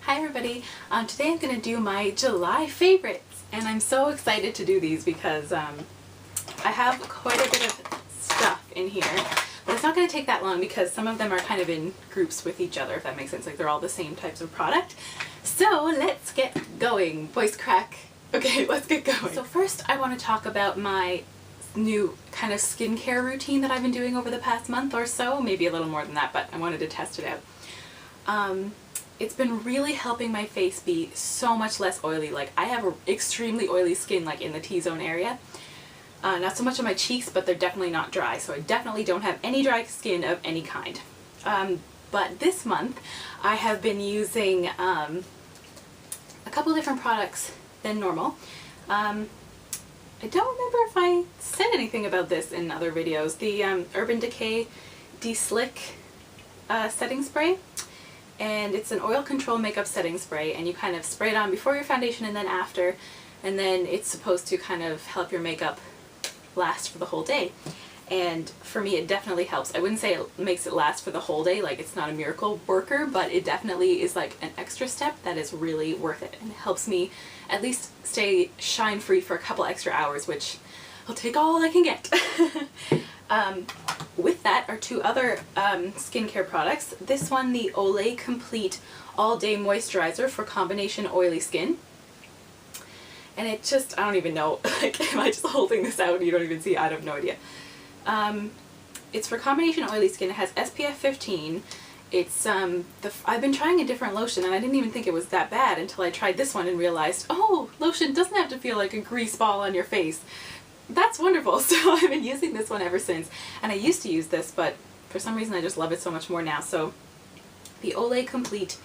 Hi everybody, today I'm going to do my July favorites, and I'm so excited to do these because I have quite a bit of stuff in here, but it's not going to take that long because some of them are kind of in groups with each other, if that makes sense, like they're all the same types of product. So let's get going. Voice crack. Okay, let's get going. So first I want to talk about my new kind of skincare routine that I've been doing over the past month or so, maybe a little more than that, but I wanted to test it out. It's been really helping my face be so much less oily. Like, I have extremely oily skin, like in the T-zone area. Not so much on my cheeks, but they're definitely not dry, so I definitely don't have any dry skin of any kind. But this month I have been using a couple different products than normal. I don't remember if I said anything about this in other videos. The Urban Decay De-Slick setting spray. And it's an oil control makeup setting spray, and you kind of spray it on before your foundation and then after, and then it's supposed to kind of help your makeup last for the whole day. And for me it definitely helps. I wouldn't say it makes it last for the whole day, like it's not a miracle worker, but it definitely is like an extra step that is really worth it, and it helps me at least stay shine free for a couple extra hours, which I'll take all I can get. With that are two other skincare products. This one, the Olay Complete All Day Moisturizer for combination oily skin. And it just, I don't even know, like, am I just holding this out and you don't even see? I have no idea. It's for combination oily skin. It has SPF 15. It's, I've been trying a different lotion and I didn't even think it was that bad until I tried this one and realized, oh, lotion doesn't have to feel like a grease ball on your face. That's wonderful. So I've been using this one ever since, and I used to use this, but for some reason I just love it so much more now. So the Olay Complete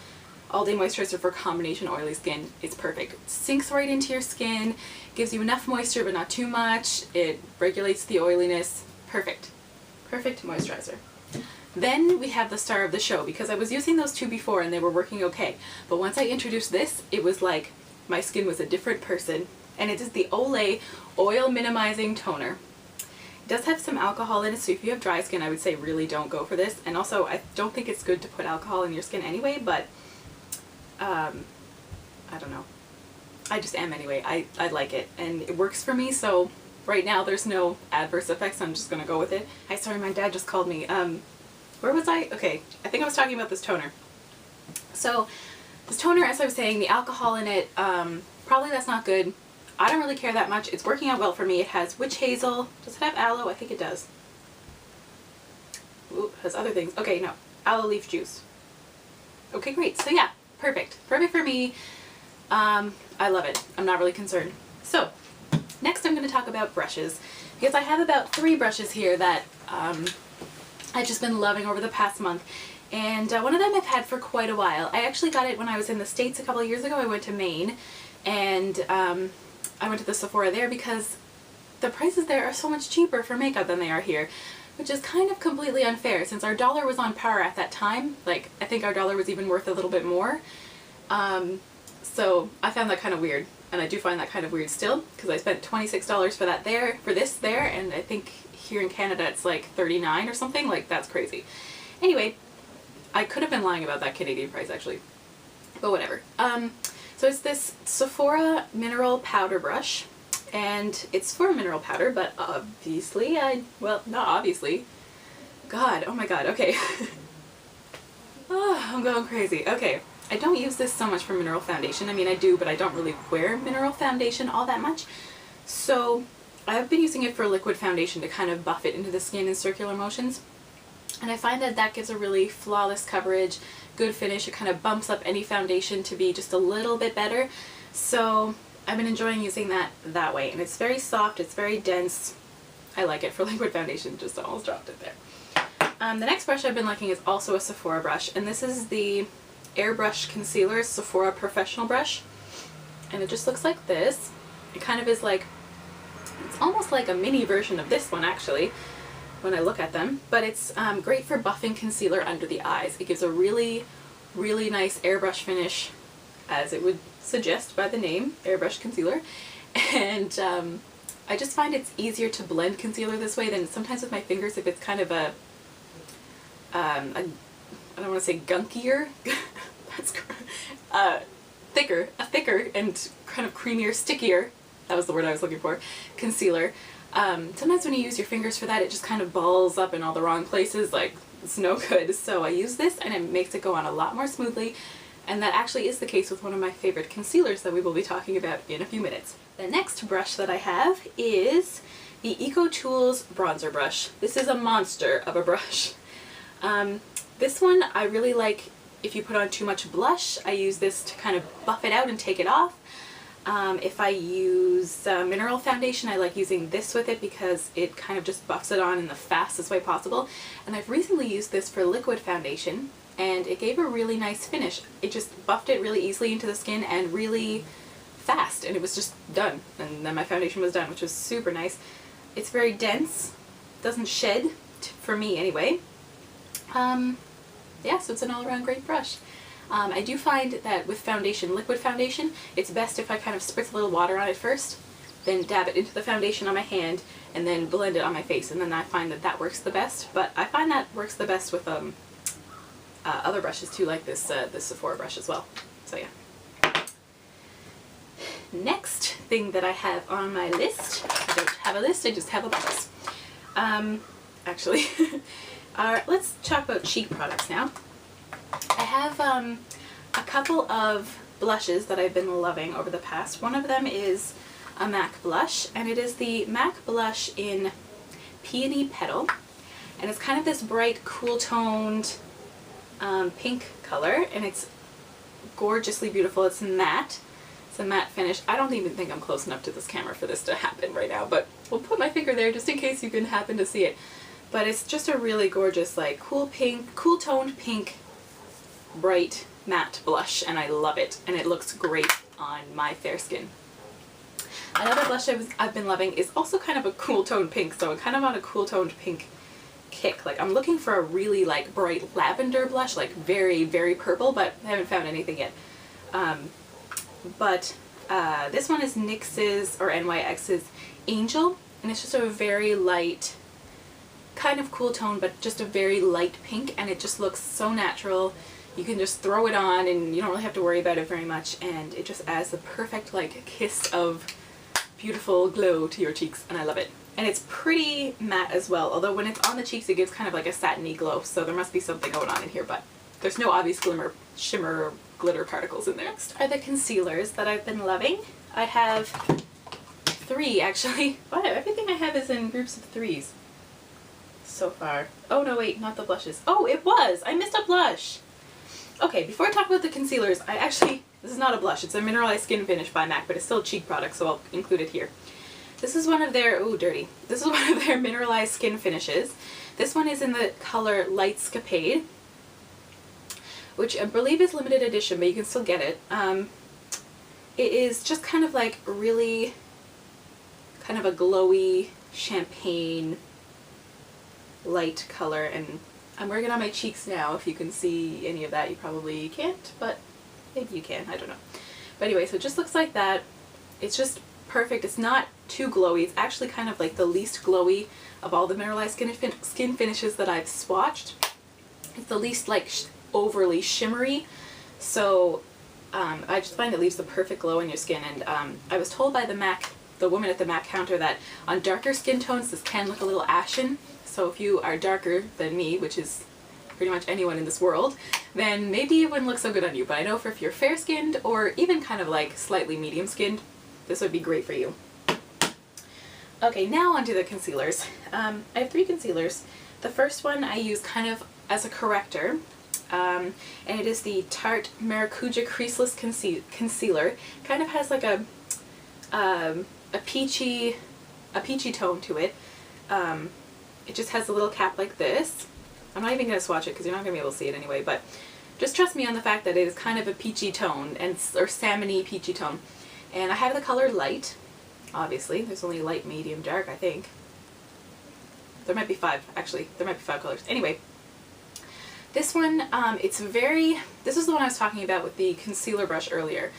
All Day Moisturizer for combination oily skin, it's perfect. It sinks right into your skin, gives you enough moisture but not too much, it regulates the oiliness. Perfect. Perfect moisturizer. Then we have the star of the show, because I was using those two before and they were working okay, but once I introduced this, it was like my skin was a different person. And it is the Olay Oil Minimizing Toner. It does have some alcohol in it, so if you have dry skin, I would say really don't go for this. And also, I don't think it's good to put alcohol in your skin anyway, but I don't know. I just am anyway. I like it, and it works for me, so right now there's no adverse effects, so I'm just gonna go with it. Hi, sorry, my dad just called me. Where was I? Okay, I think I was talking about this toner. So, this toner, as I was saying, the alcohol in it, probably that's not good. I don't really care that much. It's working out well for me. It has witch hazel. Does it have aloe? I think it does. Ooh, it has other things. Okay, no. Aloe leaf juice. Okay, great. So yeah, perfect. Perfect for me. I love it. I'm not really concerned. So, next I'm going to talk about brushes, because I have about 3 brushes here that I've just been loving over the past month. And one of them I've had for quite a while. I actually got it when I was in the States a couple of years ago. I went to Maine, and I went to the Sephora there because the prices there are so much cheaper for makeup than they are here, which is kind of completely unfair since our dollar was on par at that time. Like, I think our dollar was even worth a little bit more. So I found that kind of weird, and I do find that kind of weird still, because I spent $26 for that there, for this there, and I think here in Canada it's like $39 or something. Like, that's crazy. Anyway, I could have been lying about that Canadian price actually, but whatever. So it's this Sephora mineral powder brush, and it's for mineral powder, but obviously well, not obviously. God, oh my god, okay. Oh, I'm going crazy. Okay, I don't use this so much for mineral foundation. I mean, I do, but I don't really wear mineral foundation all that much. So I've been using it for liquid foundation to kind of buff it into the skin in circular motions. And I find that that gives a really flawless coverage, good finish. It kind of bumps up any foundation to be just a little bit better. So I've been enjoying using that way. And it's very soft, it's very dense. I like it for liquid foundation. Just almost dropped it there. The next brush I've been liking is also a Sephora brush. And this is the Airbrush Concealer Sephora Professional Brush. And it just looks like this. It kind of is like, it's almost like a mini version of this one actually, when I look at them, but it's great for buffing concealer under the eyes. It gives a really, really nice airbrush finish, as it would suggest by the name, airbrush concealer. And I just find it's easier to blend concealer this way than sometimes with my fingers if it's kind of a I don't want to say gunkier, that's a thicker and kind of creamier, stickier, that was the word I was looking for, concealer. Sometimes when you use your fingers for that, it just kind of balls up in all the wrong places, like it's no good. So I use this and it makes it go on a lot more smoothly, and that actually is the case with one of my favorite concealers that we will be talking about in a few minutes. The next brush that I have is the Eco Tools bronzer brush. This is a monster of a brush. This one I really like if you put on too much blush. I use this to kind of buff it out and take it off. If I use mineral foundation, I like using this with it because it kind of just buffs it on in the fastest way possible. And I've recently used this for liquid foundation, and it gave a really nice finish. It just buffed it really easily into the skin and really fast, and it was just done. And then my foundation was done, which was super nice. It's very dense, doesn't shed, for me anyway. Yeah, so it's an all-around great brush. I do find that with foundation, liquid foundation, it's best if I kind of spritz a little water on it first, then dab it into the foundation on my hand, and then blend it on my face, and then I find that that works the best. But I find that works the best with other brushes too, like this this Sephora brush as well. So yeah. Next thing that I have on my list, I don't have a list, I just have a box. Actually, let's talk about cheek products now. I have a couple of blushes that I've been loving over the past. One of them is a MAC blush, and it is the MAC blush in Peony Petal, and it's kind of this bright, cool-toned pink color, and it's gorgeously beautiful. It's matte. It's a matte finish. I don't even think I'm close enough to this camera for this to happen right now, but we'll put my finger there just in case you can happen to see it. But it's just a really gorgeous, like, cool pink, cool-toned pink, bright matte blush, and I love it, and it looks great on my fair skin. Another blush I've been loving is also kind of a cool toned pink, so I'm kind of on a cool toned pink kick. Like, I'm looking for a really like bright lavender blush, like very, very purple, but I haven't found anything yet. This one is NYX's or NYX's Angel, and it's just a very light, kind of cool tone, but just a very light pink, and it just looks so natural. You can just throw it on and you don't really have to worry about it very much, and it just adds the perfect like kiss of beautiful glow to your cheeks, and I love it. And it's pretty matte as well, although when it's on the cheeks it gives kind of like a satiny glow, so there must be something going on in here, but there's no obvious glimmer, shimmer, or glitter particles in there. Next are the concealers that I've been loving. I have 3 actually. Wow, everything I have is in groups of 3s so far. Oh no, wait, not the blushes. Oh, it was! I missed a blush! Okay, before I talk about the concealers, this is not a blush, it's a mineralized skin finish by MAC, but it's still a cheek product, so I'll include it here. This is one of their, ooh, dirty. This is one of their mineralized skin finishes. This one is in the color Lightscapade, which I believe is limited edition, but you can still get it. It is just kind of like really kind of a glowy champagne light color, and I'm wearing it on my cheeks now. If you can see any of that, you probably can't, but maybe you can, I don't know. But anyway, so it just looks like that. It's just perfect. It's not too glowy. It's actually kind of like the least glowy of all the mineralized skin finishes that I've swatched. It's the least like overly shimmery, so I just find it leaves the perfect glow on your skin. And I was told by the woman at the MAC counter, that on darker skin tones this can look a little ashen. So if you are darker than me, which is pretty much anyone in this world, then maybe it wouldn't look so good on you. But I know if you're fair-skinned or even kind of like slightly medium-skinned, this would be great for you. Okay, now onto the concealers. I have 3 concealers. The first one I use kind of as a corrector, and it is the Tarte Maracuja Creaseless Concealer. Kind of has like a peachy tone to it. It just has a little cap like this. I'm not even going to swatch it because you're not going to be able to see it anyway, but just trust me on the fact that it is kind of a peachy tone, or salmon-y peachy tone. And I have the color Light, obviously. There's only light, medium, dark, I think. There might be 5, actually. There might be 5 colors. Anyway, this one, this is the one I was talking about with the concealer brush earlier.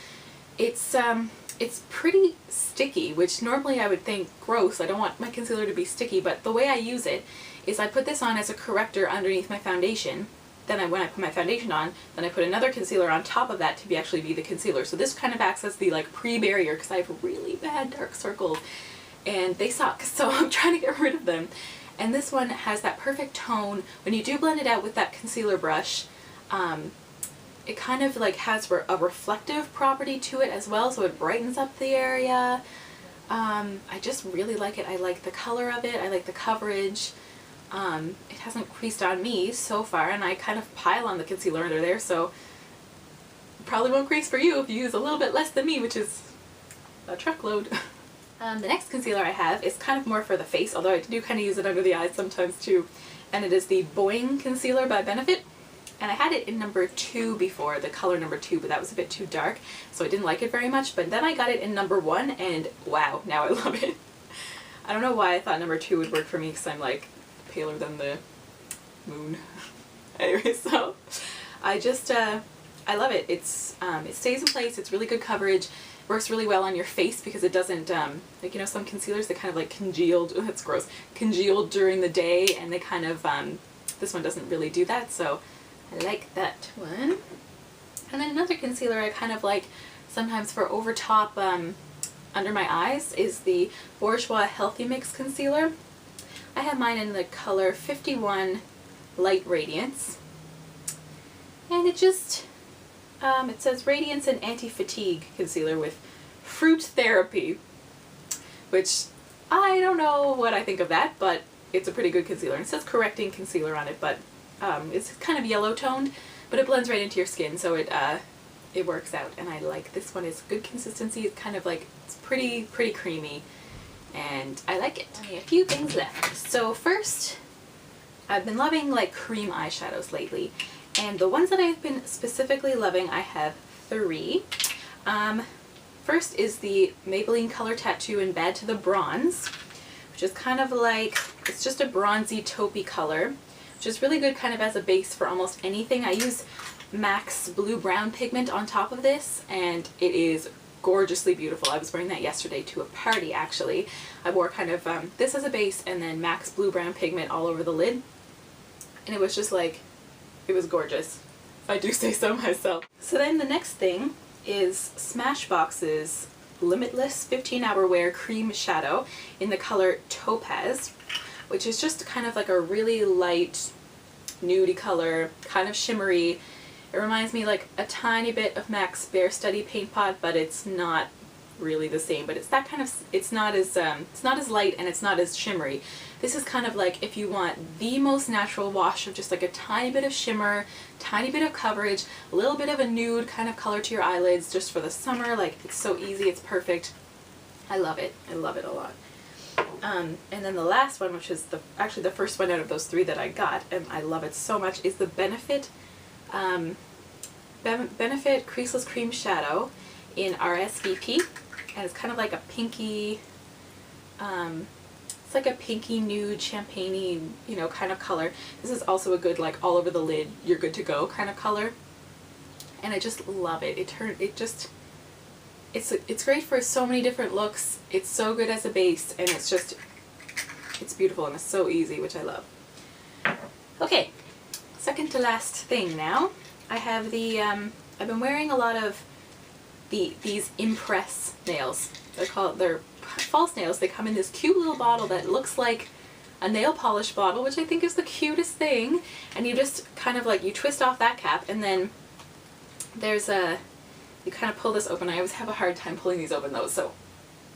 It's pretty sticky, which normally I would think gross. I don't want my concealer to be sticky, but the way I use it is I put this on as a corrector underneath my foundation, then when I put my foundation on, then I put another concealer on top of that to actually be the concealer. So this kind of acts as the like pre-barrier, because I have really bad dark circles and they suck, so I'm trying to get rid of them. And this one has that perfect tone. When you do blend it out with that concealer brush, it kind of like has a reflective property to it as well, so it brightens up the area. I just really like it. I like the color of it. I like the coverage. It hasn't creased on me so far, and I kind of pile on the concealer under there, so it probably won't crease for you if you use a little bit less than me, which is a truckload. The next concealer I have is kind of more for the face, although I do kind of use it under the eyes sometimes too, and it is the Boi-ing concealer by Benefit. And I had it in number 2 before, the color number 2, but that was a bit too dark, so I didn't like it very much. But then I got it in number 1, and wow, now I love it. I don't know why I thought number 2 would work for me, because I'm like paler than the moon. Anyway, so I just, I love it. It's, it stays in place, it's really good coverage, works really well on your face because it doesn't, like, you know, some concealers, they kind of like congealed, oh, that's gross, congealed during the day, and they kind of, this one doesn't really do that, so I like that one. And then another concealer I kind of like sometimes for over top under my eyes is the Bourjois Healthy Mix Concealer. I have mine in the color 51 Light Radiance. And it just, it says Radiance and Anti-Fatigue Concealer with Fruit Therapy, which I don't know what I think of that, but it's a pretty good concealer. And it says Correcting Concealer on it, but it's kind of yellow toned, but it blends right into your skin, so it works out, and I like this one. It's good consistency. It's kind of like, it's pretty creamy, and I like it. Only a few things left. So first, I've been loving like cream eyeshadows lately, and the ones that I've been specifically loving, I have 3. First is the Maybelline Color Tattoo in Bad to the Bronze, which is kind of like, it's just a bronzy taupey color, which is really good kind of as a base for almost anything. I use MAC's Blue Brown pigment on top of this, and it is gorgeously beautiful. I was wearing that yesterday to a party, actually. I wore kind of this as a base and then MAC's Blue Brown pigment all over the lid, and it was just like, it was gorgeous, if I do say so myself. So then the next thing is Smashbox's Limitless 15-Hour Wear Cream Shadow in the color Topaz, which is just kind of like a really light nudie color, kind of shimmery. It reminds me like a tiny bit of MAC's Bare Study Paint Pot, but it's not really the same. But it's that kind of, it's not as light and it's not as shimmery. This is kind of like if you want the most natural wash of just like a tiny bit of shimmer, tiny bit of coverage, a little bit of a nude kind of color to your eyelids just for the summer. Like, it's so easy, it's perfect. I love it. I love it a lot. And then the last one, which is actually the first one out of those 3 that I got, and I love it so much, is the Benefit Creaseless Cream Shadow in RSVP, and it's kind of like a pinky, it's like a pinky nude champagne-y, you know, kind of color. This is also a good like all over the lid, you're good to go kind of color, and I just love it. It's great for so many different looks. It's so good as a base, and it's beautiful, and it's so easy, which I love. Okay, second to last thing now. I have the, I've been wearing a lot of these Impress nails. They're false nails. They come in this cute little bottle that looks like a nail polish bottle, which I think is the cutest thing. And you just kind of like, you twist off that cap, and then there's a, you kind of pull this open. I always have a hard time pulling these open though, so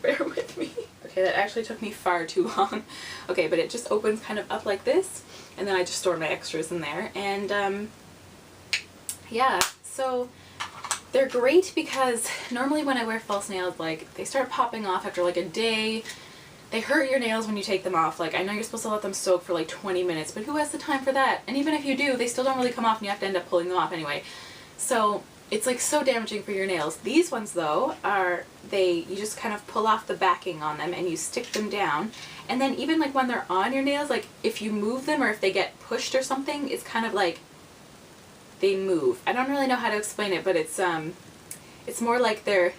bear with me. Okay, that actually took me far too long. Okay, but it just opens kind of up like this, and then I just store my extras in there. And yeah, so they're great because normally when I wear false nails, like, they start popping off after like a day. They hurt your nails when you take them off. Like, I know you're supposed to let them soak for like 20 minutes, but who has the time for that? And even if you do, they still don't really come off, and you have to end up pulling them off anyway. So it's like so damaging for your nails. These ones though are, you just kind of pull off the backing on them and you stick them down, and then even like when they're on your nails, like if you move them or if they get pushed or something, it's kind of like they move. I don't really know how to explain it, but it's more like they're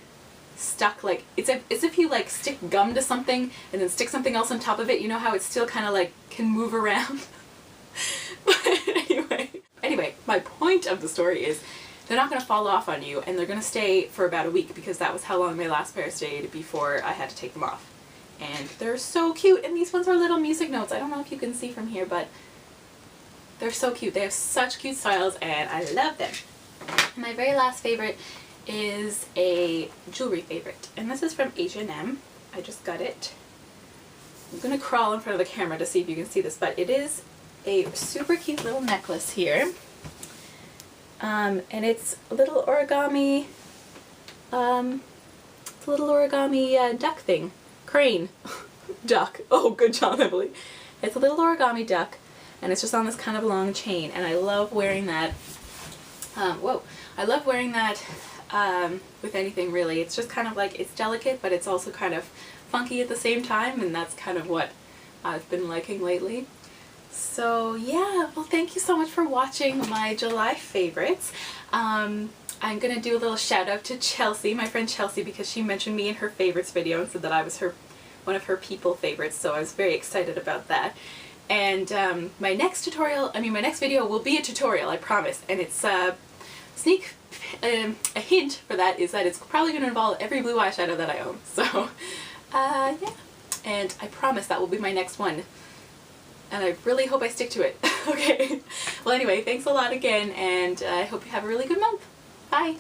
stuck, like it's as if you like stick gum to something and then stick something else on top of it. You know how it's still kind of like can move around. But anyway, anyway, my point of the story is they're not going to fall off on you, and they're going to stay for about a week, because that was how long my last pair stayed before I had to take them off. And they're so cute, and these ones are little music notes. I don't know if you can see from here, but they're so cute. They have such cute styles, and I love them. And my very last favorite is a jewelry favorite, and this is from H&M. I just got it. I'm going to crawl in front of the camera to see if you can see this, but it is a super cute little necklace here. And it's a little origami, duck thing. Crane. Duck. Oh, good job, Emily. It's a little origami duck, and it's just on this kind of long chain, and I love wearing that. I love wearing that with anything, really. It's just kind of like, it's delicate, but it's also kind of funky at the same time, and that's kind of what I've been liking lately. So yeah, well, thank you so much for watching my July favorites. I'm going to do a little shout out to Chelsea, my friend Chelsea, because she mentioned me in her favorites video and said that I was one of her people favorites, so I was very excited about that. And my next video will be a tutorial, I promise, and it's a hint for that is that it's probably going to involve every blue eyeshadow that I own. So yeah, and I promise that will be my next one. And I really hope I stick to it. Okay. Well, anyway, thanks a lot again, and I hope you have a really good month. Bye!